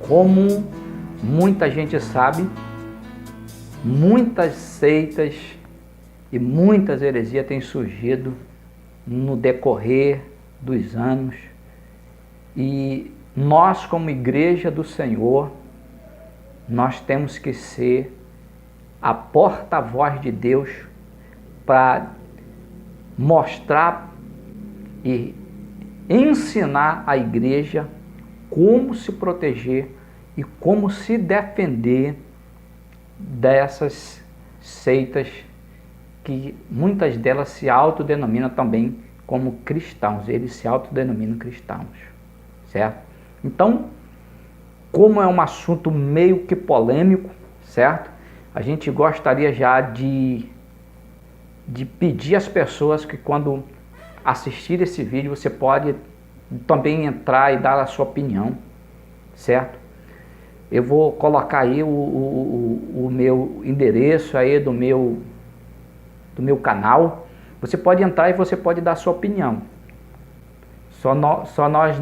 Como muita gente sabe, muitas seitas e muitas heresias têm surgido no decorrer dos anos, e nós, como igreja do Senhor, nós temos que ser a porta-voz de Deus para mostrar e ensinar a igreja como se proteger e como se defender dessas seitas que muitas delas se autodenominam também como cristãos. Eles se autodenominam cristãos, certo? Então, como é um assunto meio que polêmico, certo? A gente gostaria já de pedir às pessoas que, quando assistir esse vídeo, você pode também entrar e dar a sua opinião, certo? Eu vou colocar aí o meu endereço aí do meu canal. Você pode entrar e você pode dar a sua opinião. Nós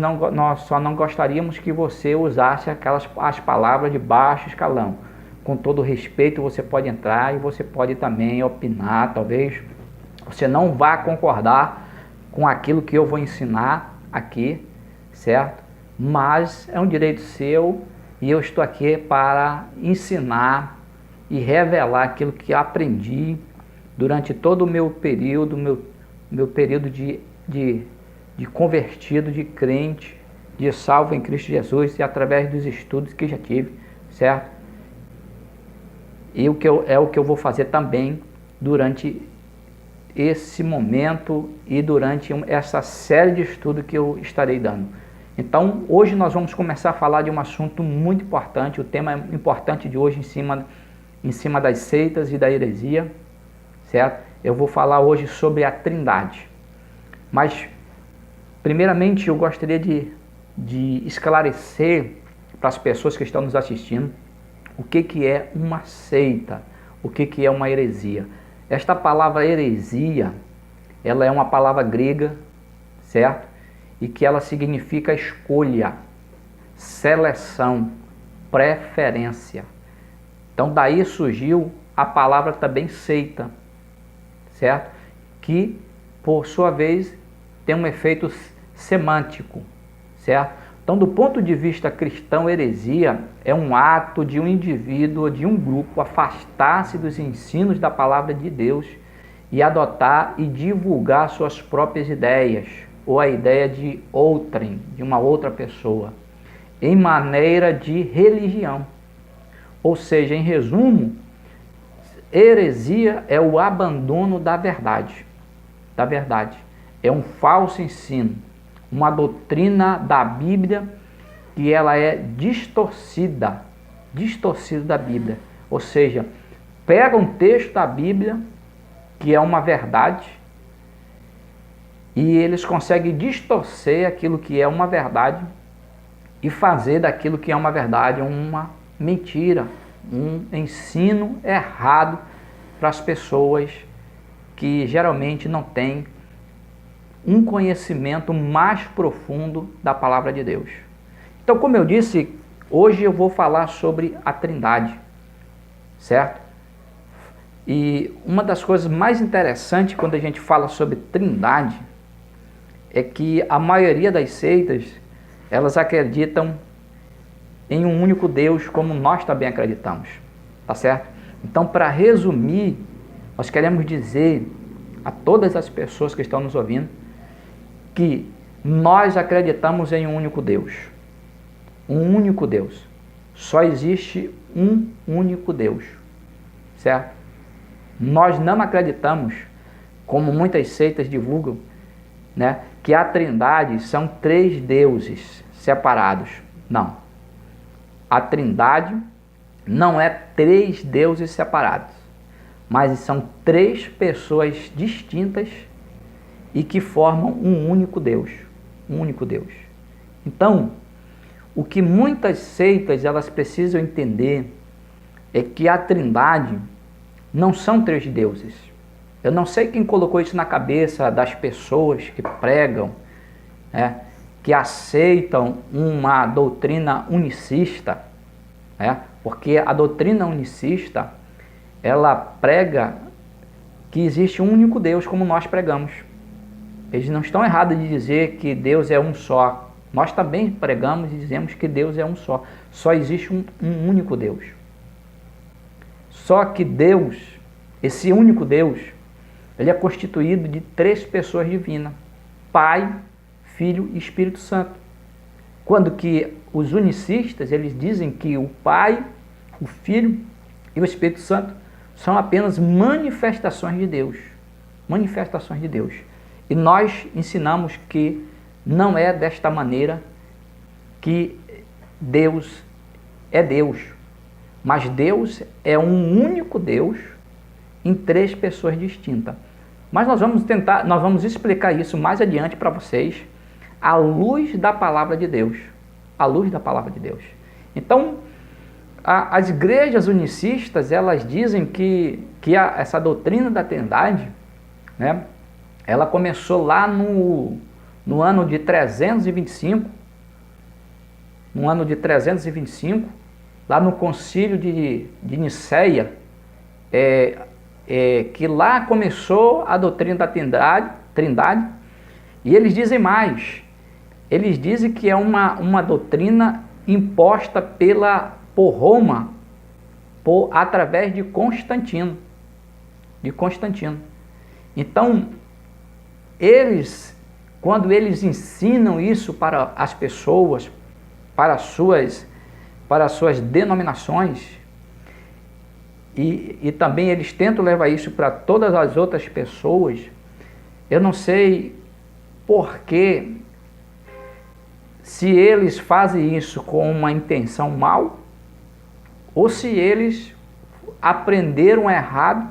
não gostaríamos que você usasse as palavras de baixo escalão. Com todo respeito, você pode entrar e você pode também opinar. Talvez você não vá concordar com aquilo que eu vou ensinar aqui, certo? Mas é um direito seu e eu estou aqui para ensinar e revelar aquilo que aprendi durante todo o meu período, meu período de convertido, de crente, de salvo em Cristo Jesus, e através dos estudos que já tive, certo? E é o que eu vou fazer também durante esse momento e durante essa série de estudos que eu estarei dando. Então, hoje nós vamos começar a falar de um assunto muito importante. O tema importante de hoje em cima das seitas e da heresia, certo? Eu vou falar hoje sobre a Trindade. Mas, primeiramente, eu gostaria de esclarecer para as pessoas que estão nos assistindo o que é uma seita, o que é uma heresia. Esta palavra heresia, ela é uma palavra grega, certo? E que ela significa escolha, seleção, preferência. Então daí surgiu a palavra também seita, certo? Que, por sua vez, tem um efeito semântico, certo? Então, do ponto de vista cristão, heresia é um ato de um indivíduo ou de um grupo afastar-se dos ensinos da palavra de Deus e adotar e divulgar suas próprias ideias, ou a ideia de outrem, de uma outra pessoa, em maneira de religião. Ou seja, em resumo, heresia é o abandono da verdade. É um falso ensino, uma doutrina da Bíblia que ela é distorcida da Bíblia. Ou seja, pega um texto da Bíblia que é uma verdade e eles conseguem distorcer aquilo que é uma verdade e fazer daquilo que é uma verdade uma mentira, um ensino errado para as pessoas que geralmente não têm um conhecimento mais profundo da palavra de Deus. Então, como eu disse, hoje eu vou falar sobre a Trindade, certo? E uma das coisas mais interessantes quando a gente fala sobre Trindade é que a maioria das seitas, elas acreditam em um único Deus, como nós também acreditamos, tá certo? Então, para resumir, nós queremos dizer a todas as pessoas que estão nos ouvindo que nós acreditamos em um único Deus. Um único Deus. Só existe um único Deus, certo? Nós não acreditamos, como muitas seitas divulgam, né, que a Trindade são 3 deuses separados. Não. A Trindade não é 3 deuses separados, mas são 3 pessoas distintas e que formam um único Deus. Um único Deus. Então, o que muitas seitas elas precisam entender é que a Trindade não são 3 deuses. Eu não sei quem colocou isso na cabeça das pessoas que pregam, né, que aceitam uma doutrina unicista, né? Porque a doutrina unicista, ela prega que existe um único Deus, como nós pregamos. Eles não estão errados de dizer que Deus é um só. Nós também pregamos e dizemos que Deus é um só. Só existe um único Deus. Só que Deus, esse único Deus, ele é constituído de 3 pessoas divinas: Pai, Filho e Espírito Santo. Quando que os unicistas, eles dizem que o Pai, o Filho e o Espírito Santo são apenas manifestações de Deus. Manifestações de Deus. E nós ensinamos que não é desta maneira que Deus é Deus. Mas Deus é um único Deus em 3 pessoas distintas. Mas nós vamos explicar isso mais adiante para vocês, à luz da palavra de Deus. À luz da palavra de Deus. Então, as igrejas unicistas, elas dizem que essa doutrina da Trindade, né, ela começou lá no ano de 325, lá no concílio de Nicéia, que lá começou a doutrina da Trindade, e eles dizem mais, eles dizem que é uma doutrina imposta por Roma, através de Constantino. Então, quando eles ensinam isso para as pessoas, para as suas denominações, e também eles tentam levar isso para todas as outras pessoas, eu não sei por que, se eles fazem isso com uma intenção mal, ou se eles aprenderam errado,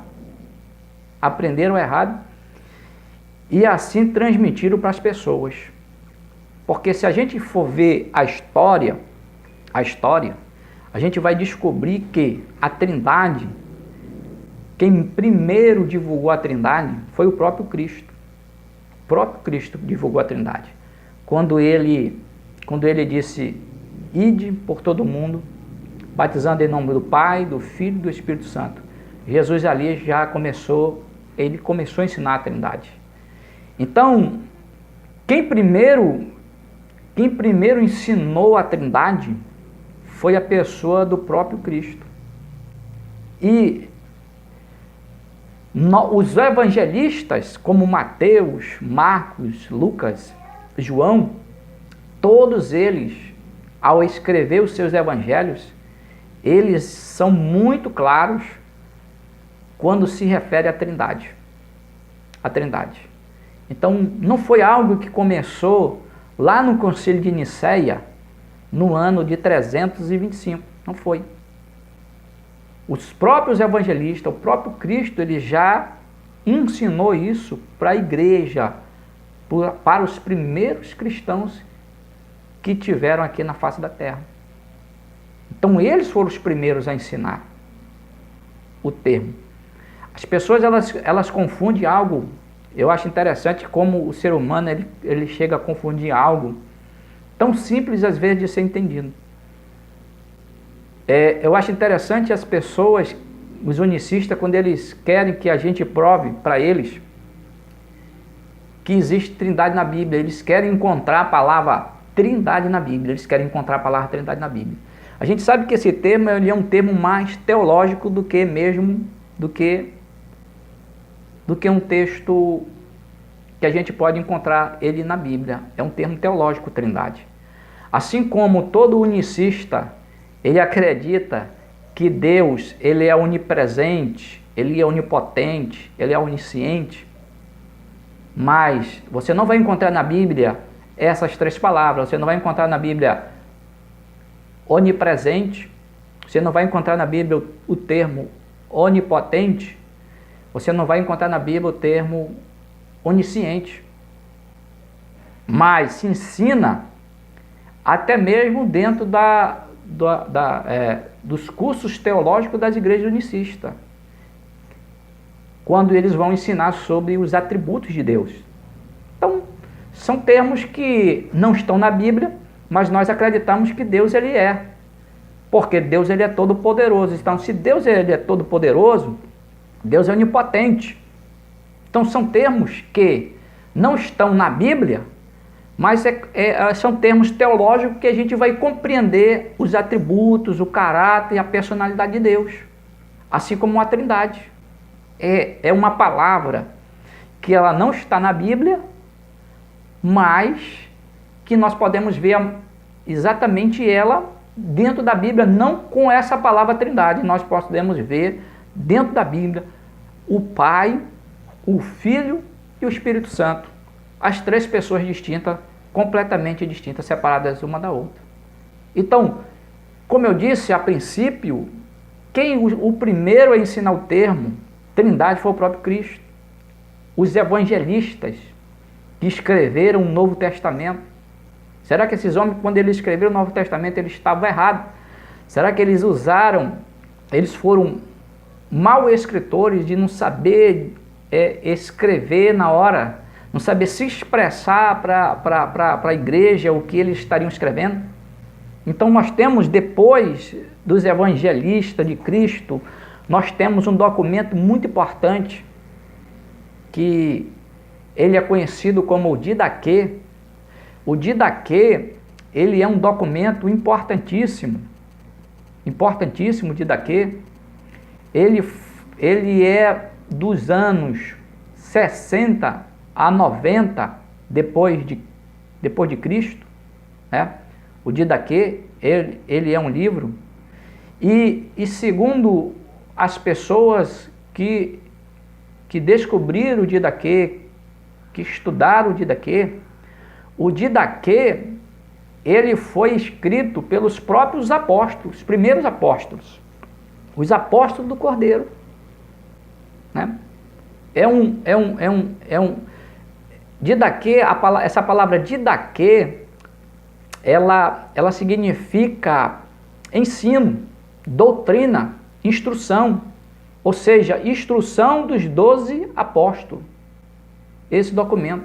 e assim transmitiram para as pessoas. Porque se a gente for ver a história, a gente vai descobrir que a Trindade, quem primeiro divulgou a Trindade foi o próprio Cristo. O próprio Cristo divulgou a Trindade. Quando ele disse: ide por todo mundo, batizando em nome do Pai, do Filho e do Espírito Santo. Jesus ali ele começou a ensinar a Trindade. Então, quem primeiro ensinou a Trindade foi a pessoa do próprio Cristo. E os evangelistas, como Mateus, Marcos, Lucas, João, todos eles, ao escrever os seus evangelhos, eles são muito claros quando se refere à Trindade. A Trindade. Então, não foi algo que começou lá no concílio de Nicéia, no ano de 325. Não foi. Os próprios evangelistas, o próprio Cristo, ele já ensinou isso para a igreja, para os primeiros cristãos que tiveram aqui na face da terra. Então, eles foram os primeiros a ensinar o termo. As pessoas, elas confundem algo. Eu acho interessante como o ser humano ele chega a confundir algo tão simples às vezes de ser entendido. Eu acho interessante as pessoas, os unicistas, quando eles querem que a gente prove para eles que existe Trindade na Bíblia, eles querem encontrar a palavra Trindade na Bíblia, A gente sabe que esse termo ele é um termo mais teológico do que um texto que a gente pode encontrar ele na Bíblia. É um termo teológico, Trindade. Assim como todo unicista, ele acredita que Deus, ele é onipresente, ele é onipotente, ele é onisciente, mas você não vai encontrar na Bíblia essas 3 palavras. Você não vai encontrar na Bíblia onipresente, você não vai encontrar na Bíblia o termo onipotente, você não vai encontrar na Bíblia o termo onisciente. Mas se ensina até mesmo dentro dos cursos teológicos das igrejas unicistas, quando eles vão ensinar sobre os atributos de Deus. Então, são termos que não estão na Bíblia, mas nós acreditamos que Deus ele é. Porque Deus ele é todo poderoso. Então, se Deus ele é todo poderoso, Deus é onipotente. Então, são termos que não estão na Bíblia, mas são termos teológicos que a gente vai compreender os atributos, o caráter e a personalidade de Deus, assim como a Trindade. É uma palavra que ela não está na Bíblia, mas que nós podemos ver exatamente ela dentro da Bíblia, não com essa palavra Trindade. Nós podemos ver dentro da Bíblia o Pai, o Filho e o Espírito Santo. As três pessoas distintas, completamente distintas, separadas uma da outra. Então, como eu disse a princípio, o primeiro a ensinar o termo Trindade foi o próprio Cristo. Os evangelistas que escreveram o Novo Testamento. Será que esses homens, quando eles escreveram o Novo Testamento, eles estavam errados? Será que eles foram mal escritores de não saber escrever na hora, não saber se expressar para a igreja o que eles estariam escrevendo? Então nós temos, depois dos evangelistas de Cristo, nós temos um documento muito importante, que ele é conhecido como o Didaquê. O Didaquê, ele é um documento importantíssimo, o Didaquê. Ele é dos anos 60 a 90 depois de Cristo, né? O Didaquê, ele é um livro, e segundo as pessoas que descobriram o Didaquê, que estudaram o Didaquê, ele foi escrito pelos próprios apóstolos, os primeiros apóstolos, os apóstolos do Cordeiro, né? Didaquê, essa palavra Didaquê, ela significa ensino, doutrina, instrução, ou seja, instrução dos 12 apóstolos. Esse documento,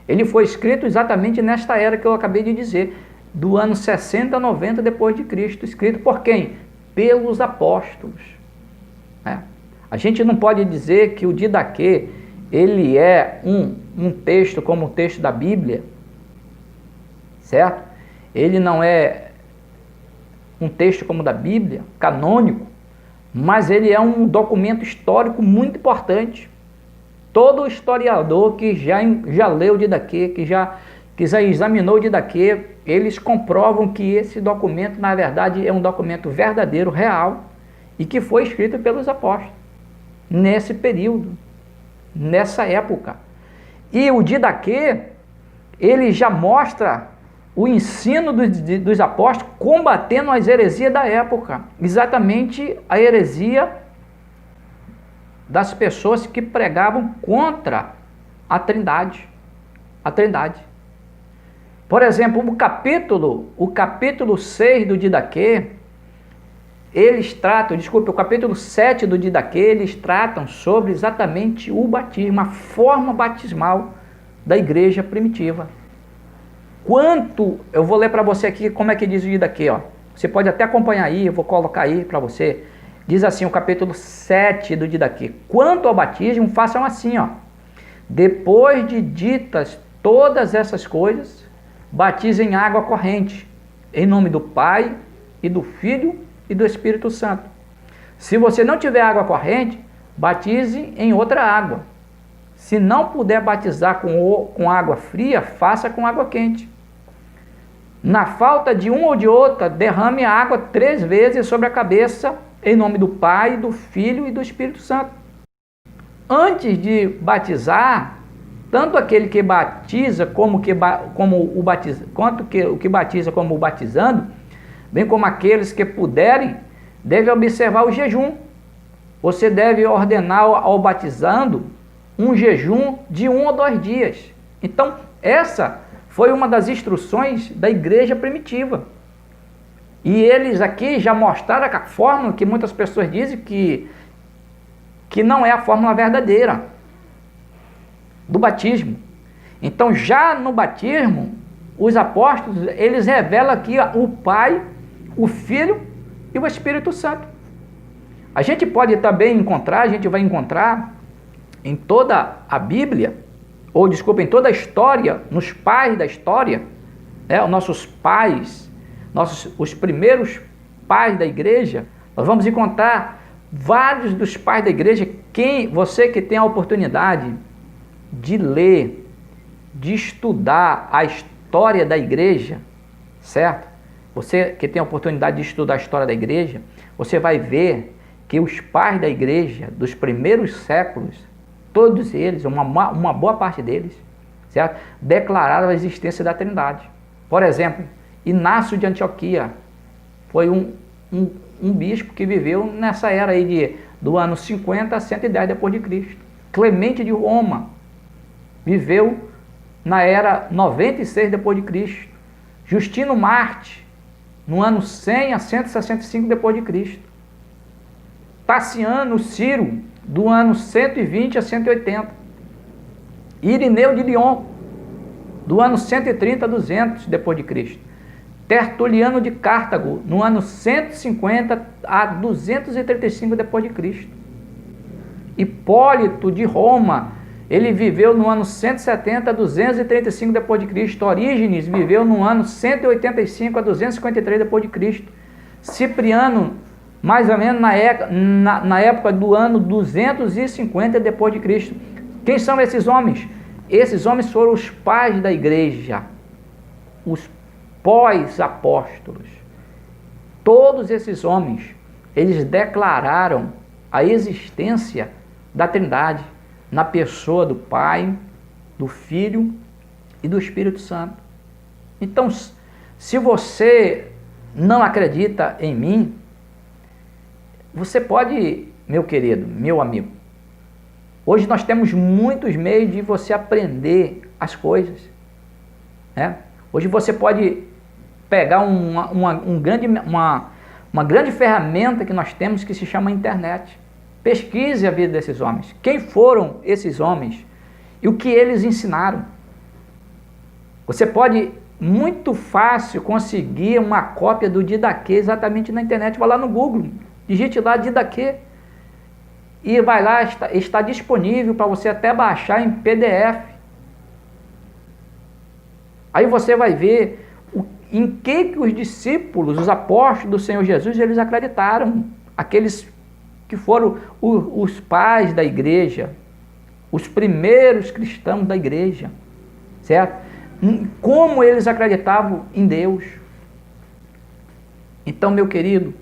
ele foi escrito exatamente nesta era que eu acabei de dizer, do ano 60 a 90 depois de Cristo, escrito por quem? Pelos apóstolos. A gente não pode dizer que o Didaquê, ele é um texto como o texto da Bíblia, certo? Ele não é um texto como o da Bíblia, canônico, mas ele é um documento histórico muito importante. Todo historiador que já leu o Didaquê, que já examinou o Didaquê, eles comprovam que esse documento, na verdade, é um documento verdadeiro, real, e que foi escrito pelos apóstolos, nesse período, nessa época. E o Didaquê, ele já mostra o ensino dos apóstolos combatendo as heresias da época, exatamente a heresia das pessoas que pregavam contra a Trindade. Por exemplo, o capítulo 6 do Didaquê, o capítulo 7 do Didaquê, eles tratam sobre exatamente o batismo, a forma batismal da igreja primitiva. Eu vou ler para você aqui como é que diz o Didaquê, ó. Você pode até acompanhar aí, eu vou colocar aí para você. Diz assim o capítulo 7 do Didaquê: quanto ao batismo, façam assim, ó. Depois de ditas todas essas coisas, batizem em água corrente, em nome do Pai, e do Filho, e do Espírito Santo. Se você não tiver água corrente, batize em outra água. Se não puder batizar com água fria, faça com água quente. Na falta de um ou de outra, derrame a água 3 vezes sobre a cabeça, em nome do Pai, do Filho e do Espírito Santo. Antes de batizar, tanto aquele que batiza o que batiza como o batizando, bem como aqueles que puderem, devem observar o jejum. Você deve ordenar ao batizando um jejum de 1 ou 2 dias. Então, essa foi uma das instruções da igreja primitiva. E eles aqui já mostraram a fórmula que muitas pessoas dizem que não é a fórmula verdadeira do batismo. Então, já no batismo, os apóstolos, eles revelam aqui o Pai, o Filho e o Espírito Santo. A gente pode também encontrar, a gente vai encontrar em toda a Bíblia, ou desculpa, em toda a história, nos pais da história, os nossos pais, os primeiros pais da igreja, nós vamos encontrar vários dos pais da igreja. Você que tem a oportunidade de ler, de estudar a história da igreja, certo? Você que tem a oportunidade de estudar a história da igreja, você vai ver que os pais da igreja dos primeiros séculos, todos eles, uma boa parte deles, certo? Declararam a existência da Trindade. Por exemplo, Inácio de Antioquia foi um bispo que viveu nessa era aí do ano 50 a 110 depois de Cristo. Clemente de Roma viveu na era 96 depois de Cristo. Justino Marte no ano 100 a 165 depois de Cristo. Tassiano Ciro do ano 120 a 180. Irineu de Lyon do ano 130 a 200 depois de Cristo. Tertuliano de Cartago no ano 150 a 235 depois de Cristo. Hipólito de Roma, ele viveu no ano 170 a 235 depois de Cristo. Orígenes viveu no ano 185 a 253 depois de Cristo. Cipriano, mais ou menos na época do ano 250 depois de Cristo. Quem são esses homens? Esses homens foram os pais da igreja, os pós-apóstolos. Todos esses homens, eles declararam a existência da Trindade na pessoa do Pai, do Filho e do Espírito Santo. Então, se você não acredita em mim, você pode, meu querido, meu amigo, hoje nós temos muitos meios de você aprender as coisas, né? Hoje você pode pegar uma grande ferramenta que nós temos que se chama internet. Pesquise a vida desses homens. Quem foram esses homens e o que eles ensinaram. Você pode muito fácil conseguir uma cópia do Didaquê exatamente na internet. Vai lá no Google, digite lá Didaquê e vai lá, está disponível para você até baixar em PDF. Aí você vai ver em que os discípulos, os apóstolos do Senhor Jesus, eles acreditaram. Aqueles que foram os pais da igreja, os primeiros cristãos da igreja, certo? Como eles acreditavam em Deus. Então, meu querido,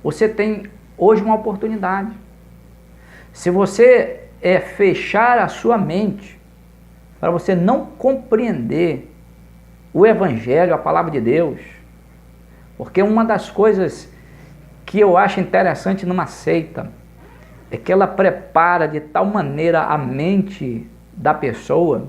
você tem hoje uma oportunidade. Se você fechar a sua mente para você não compreender o Evangelho, a palavra de Deus, porque uma das coisas que eu acho interessante numa seita é que ela prepara de tal maneira a mente da pessoa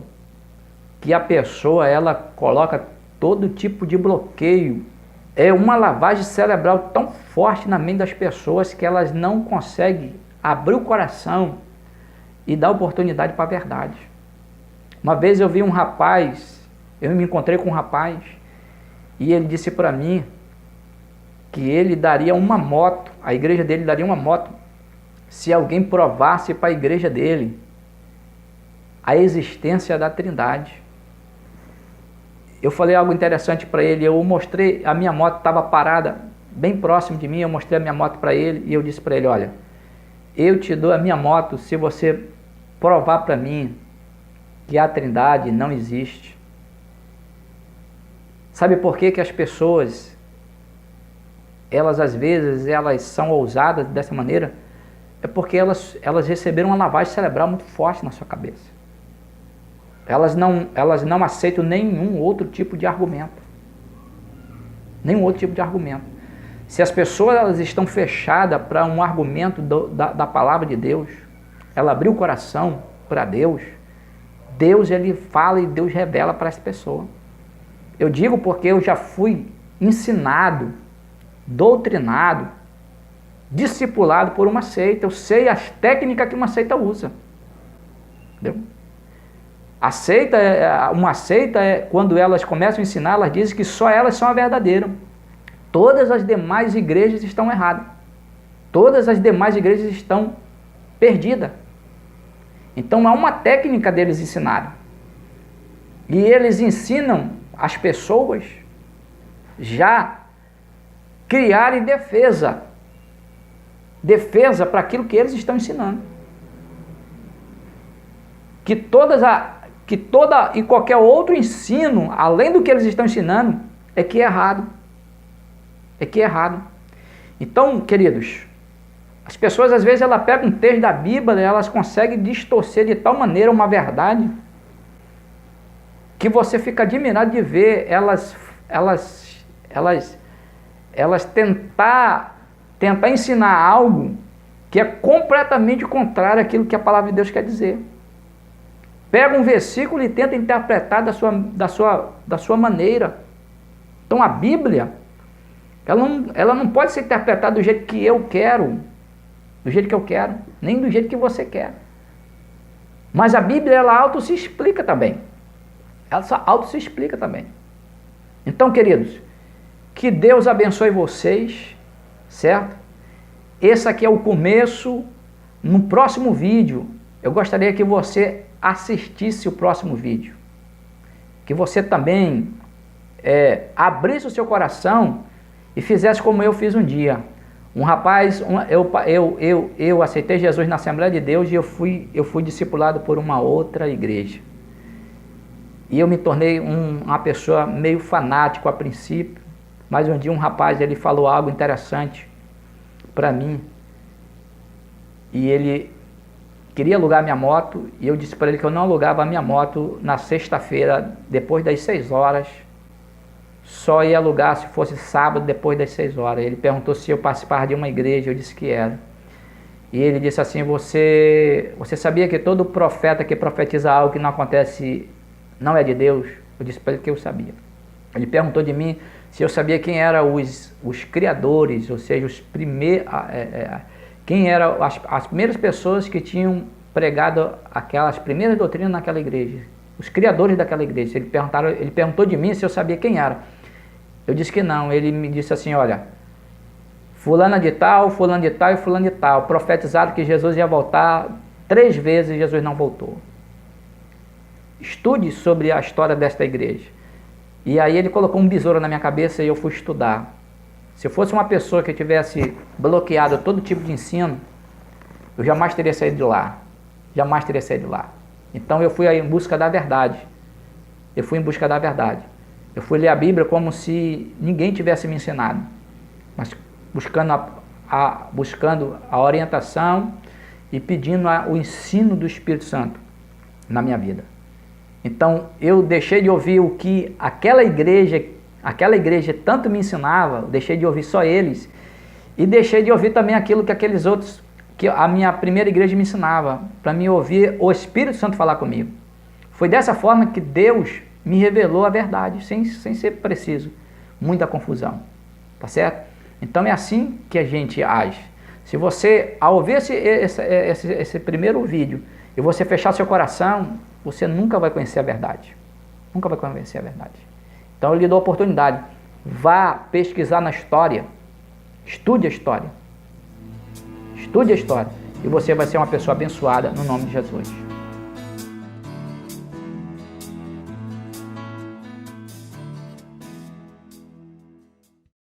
que a pessoa ela coloca todo tipo de bloqueio. É uma lavagem cerebral tão forte na mente das pessoas que elas não conseguem abrir o coração e dar oportunidade para a verdade. Uma vez eu vi um rapaz, eu me encontrei com um rapaz e ele disse para mim que ele daria uma moto, a igreja dele daria uma moto, se alguém provasse para a igreja dele a existência da Trindade. Eu falei algo interessante para ele, eu mostrei, a minha moto estava parada bem próximo de mim, eu mostrei a minha moto para ele e eu disse para ele, olha, eu te dou a minha moto se você provar para mim que a Trindade não existe. Sabe por que as pessoas, elas às vezes, elas são ousadas dessa maneira? É porque elas receberam uma lavagem cerebral muito forte na sua cabeça. Elas não aceitam nenhum outro tipo de argumento. Nenhum outro tipo de argumento. Se as pessoas elas estão fechadas para um argumento da palavra de Deus, ela abriu o coração para Deus, Deus ele fala e Deus revela para essa pessoa. Eu digo porque eu já fui ensinado, doutrinado, discipulado por uma seita. Eu sei as técnicas que uma seita usa. Entendeu? Uma seita, quando elas começam a ensinar, elas dizem que só elas são a verdadeira. Todas as demais igrejas estão erradas. Todas as demais igrejas estão perdidas. Então há uma técnica deles ensinarem. E eles ensinam as pessoas já criarem defesa. Defesa para aquilo que eles estão ensinando. Que toda e qualquer outro ensino, além do que eles estão ensinando, é que é errado. É que é errado. Então, queridos, as pessoas às vezes elas pegam um texto da Bíblia e elas conseguem distorcer de tal maneira uma verdade que você fica admirado de ver elas tentar ensinar algo que é completamente contrário àquilo que a palavra de Deus quer dizer. Pega um versículo e tenta interpretar da sua maneira. Então a Bíblia, ela não pode ser interpretada do jeito que eu quero, nem do jeito que você quer. Mas a Bíblia, ela auto se explica também. Então, queridos, que Deus abençoe vocês, certo? Esse aqui é o começo. No próximo vídeo, eu gostaria que você assistisse o próximo vídeo. Que você também abrisse o seu coração e fizesse como eu fiz um dia. Um rapaz, eu aceitei Jesus na Assembleia de Deus e eu fui discipulado por uma outra igreja. E eu me tornei uma pessoa meio fanático a princípio, mas um dia um rapaz, ele falou algo interessante para mim. E ele queria alugar minha moto, e eu disse para ele que eu não alugava a minha moto na sexta-feira, depois das 6 horas, só ia alugar se fosse sábado, depois das 6 horas. Ele perguntou se eu participava de uma igreja, eu disse que era. E ele disse assim, você sabia que todo profeta que profetiza algo que não acontece não é de Deus? Eu disse para ele que eu sabia. Ele perguntou de mim se eu sabia quem eram os criadores, ou seja, quem eram as primeiras pessoas que tinham pregado aquelas primeiras doutrinas naquela igreja, os criadores daquela igreja. Ele perguntou de mim se eu sabia quem era. Eu disse que não. Ele me disse assim, olha, fulano de tal e fulano de tal, profetizaram que Jesus ia voltar 3 vezes e Jesus não voltou. Estude sobre a história desta igreja. E aí ele colocou um besouro na minha cabeça e eu fui estudar. Se eu fosse uma pessoa que tivesse bloqueado todo tipo de ensino, eu jamais teria saído de lá. Então eu fui aí em busca da verdade. Eu fui ler a Bíblia como se ninguém tivesse me ensinado, mas buscando a orientação e pedindo o ensino do Espírito Santo na minha vida. Então eu deixei de ouvir o que aquela igreja tanto me ensinava, deixei de ouvir só eles, e deixei de ouvir também aquilo que aqueles outros, que a minha primeira igreja me ensinava, para mim ouvir o Espírito Santo falar comigo. Foi dessa forma que Deus me revelou a verdade, sem ser preciso, muita confusão, tá certo? Então é assim que a gente age. Se você, ao ouvir esse primeiro vídeo, e você fechar seu coração, você nunca vai conhecer a verdade. Então eu lhe dou a oportunidade. Vá pesquisar na história. Estude a história. E você vai ser uma pessoa abençoada no nome de Jesus.